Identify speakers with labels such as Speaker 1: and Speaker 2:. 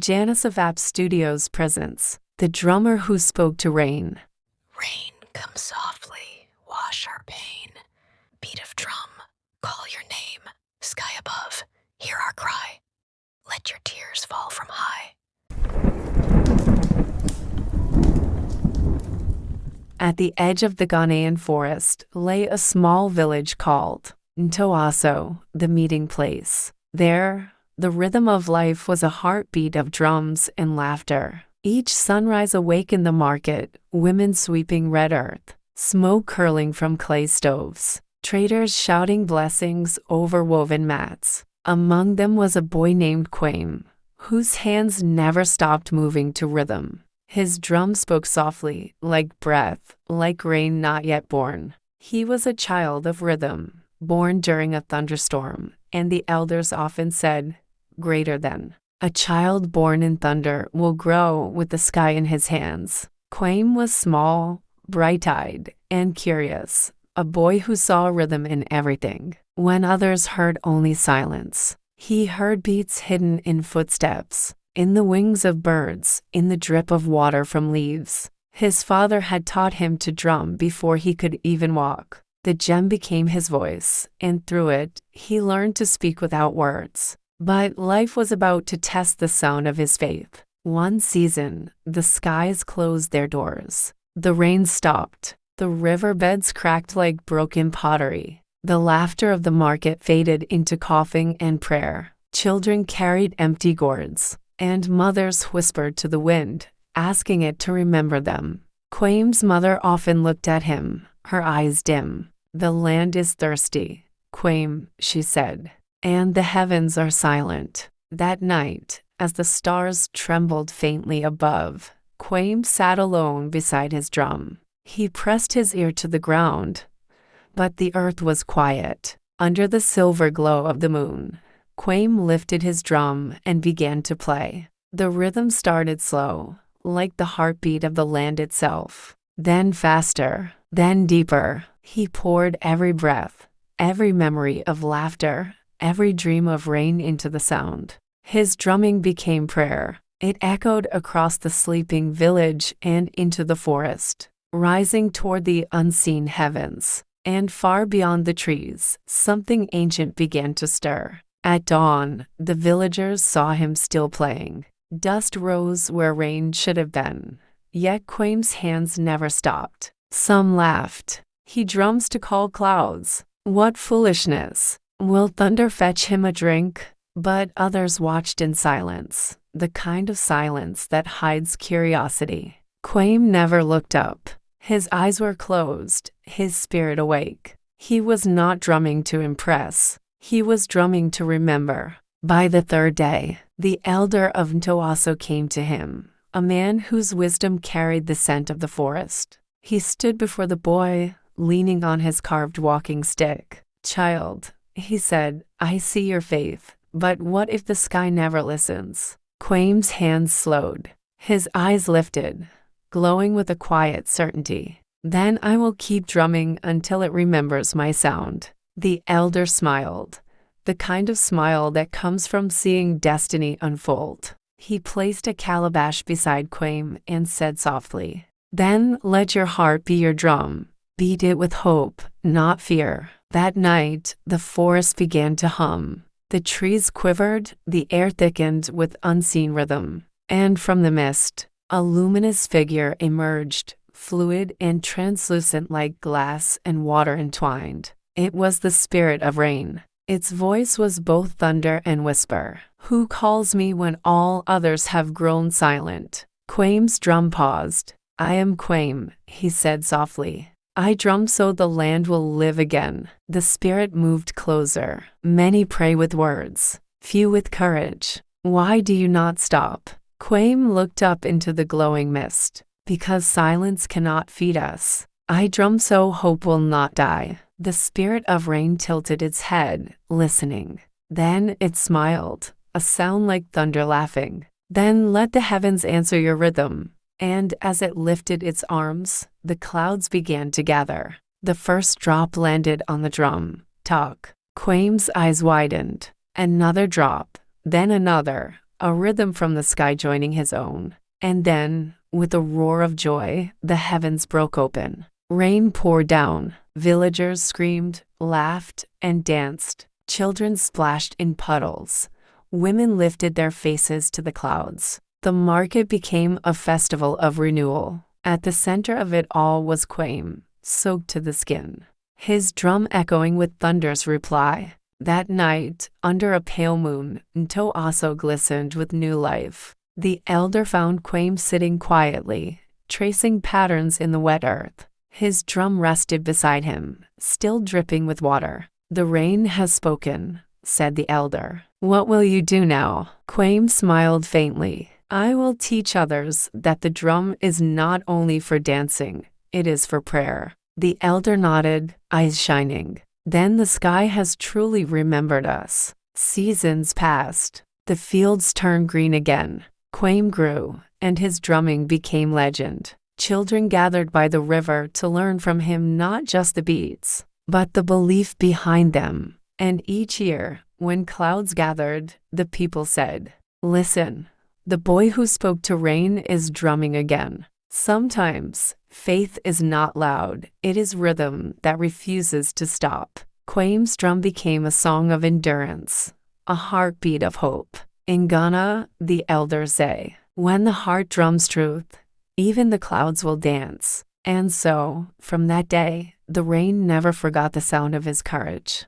Speaker 1: Janice of App Studios presents The Drummer Who Spoke to Rain.
Speaker 2: Rain, come softly, wash our pain. Beat of drum, call your name. Sky above, hear our cry. Let your tears fall from high.
Speaker 1: At the edge of the Ghanaian forest lay a small village called Ntoaso, the meeting place. There, the rhythm of life was a heartbeat of drums and laughter. Each sunrise awakened the market, women sweeping red earth, smoke curling from clay stoves, traders shouting blessings over woven mats. Among them was a boy named Kwame, whose hands never stopped moving to rhythm. His drum spoke softly, like breath, like rain not yet born. He was a child of rhythm, born during a thunderstorm, and the elders often said, "Greater than." A child born in thunder will grow with the sky in his hands. Kwame was small, bright-eyed, and curious, a boy who saw rhythm in everything. When others heard only silence, he heard beats hidden in footsteps, in the wings of birds, in the drip of water from leaves. His father had taught him to drum before he could even walk. The gem became his voice, and through it, he learned to speak without words. But life was about to test the sound of his faith. One season, the skies closed their doors. The rain stopped. The riverbeds cracked like broken pottery. The laughter of the market faded into coughing and prayer. Children carried empty gourds, and mothers whispered to the wind, asking it to remember them. Kwame's mother often looked at him, her eyes dim. "The land is thirsty, Kwame," she said, "and the heavens are silent." That night, as the stars trembled faintly above, Kwame sat alone beside his drum. He pressed his ear to the ground, but the earth was quiet. Under the silver glow of the moon, Kwame lifted his drum and began to play. The rhythm started slow, like the heartbeat of the land itself. Then faster, then deeper. He poured every breath, every memory of laughter, every dream of rain into the sound. His drumming became prayer. It echoed across the sleeping village and into the forest, rising toward the unseen heavens. And far beyond the trees, something ancient began to stir. At dawn, the villagers saw him still playing. Dust rose where rain should have been, yet Kwame's hands never stopped. Some laughed. "He drums to call clouds. What foolishness! Will thunder fetch him a drink?" But others watched in silence, the kind of silence that hides curiosity. Kwame never looked up. His eyes were closed, his spirit awake. He was not drumming to impress. He was drumming to remember. By the third day, the elder of Ntoaso came to him, a man whose wisdom carried the scent of the forest. He stood before the boy, leaning on his carved walking stick. "Child," he said, "I see your faith, but what if the sky never listens?" Kwame's hands slowed. His eyes lifted, glowing with a quiet certainty. "Then I will keep drumming until it remembers my sound." The elder smiled, the kind of smile that comes from seeing destiny unfold. He placed a calabash beside Kwame and said softly, "Then let your heart be your drum. Beat it with hope, not fear." That night, the forest began to hum. The trees quivered, the air thickened with unseen rhythm. And from the mist, a luminous figure emerged, fluid and translucent like glass and water entwined. It was the spirit of rain. Its voice was both thunder and whisper. "Who calls me when all others have grown silent?" Kwame's drum paused. "I am Kwame," he said softly. "I drum so the land will live again." The spirit moved closer. Many pray with words, few with courage. "Why do you not stop?" Kwame looked up into the glowing mist. "Because silence cannot feed us. I drum so hope will not die." The spirit of rain tilted its head, listening. Then it smiled, a sound like thunder laughing. "Then let the heavens answer your rhythm." And as it lifted its arms, the clouds began to gather. The first drop landed on the drum. Talk. Kwame's eyes widened. Another drop, then another, a rhythm from the sky joining his own. And then, with a roar of joy, the heavens broke open. Rain poured down. Villagers screamed, laughed, and danced. Children splashed in puddles. Women lifted their faces to the clouds. The market became a festival of renewal. At the center of it all was Kene, soaked to the skin, his drum echoing with thunder's reply. That night, under a pale moon, Nto also glistened with new life. The elder found Kene sitting quietly, tracing patterns in the wet earth. His drum rested beside him, still dripping with water. "The rain has spoken," said the elder. "What will you do now?" Kene smiled faintly. "I will teach others that the drum is not only for dancing, it is for prayer." The elder nodded, eyes shining. "Then the sky has truly remembered us." Seasons passed. The fields turned green again. Kene grew, and his drumming became legend. Children gathered by the river to learn from him not just the beats, but the belief behind them. And each year, when clouds gathered, the people said, "Listen, the boy who spoke to rain is drumming again." Sometimes, faith is not loud, it is rhythm that refuses to stop. Kene's drum became a song of endurance, a heartbeat of hope. In Ghana, the elders say, "When the heart drums truth, even the clouds will dance." And so, from that day, the rain never forgot the sound of his courage.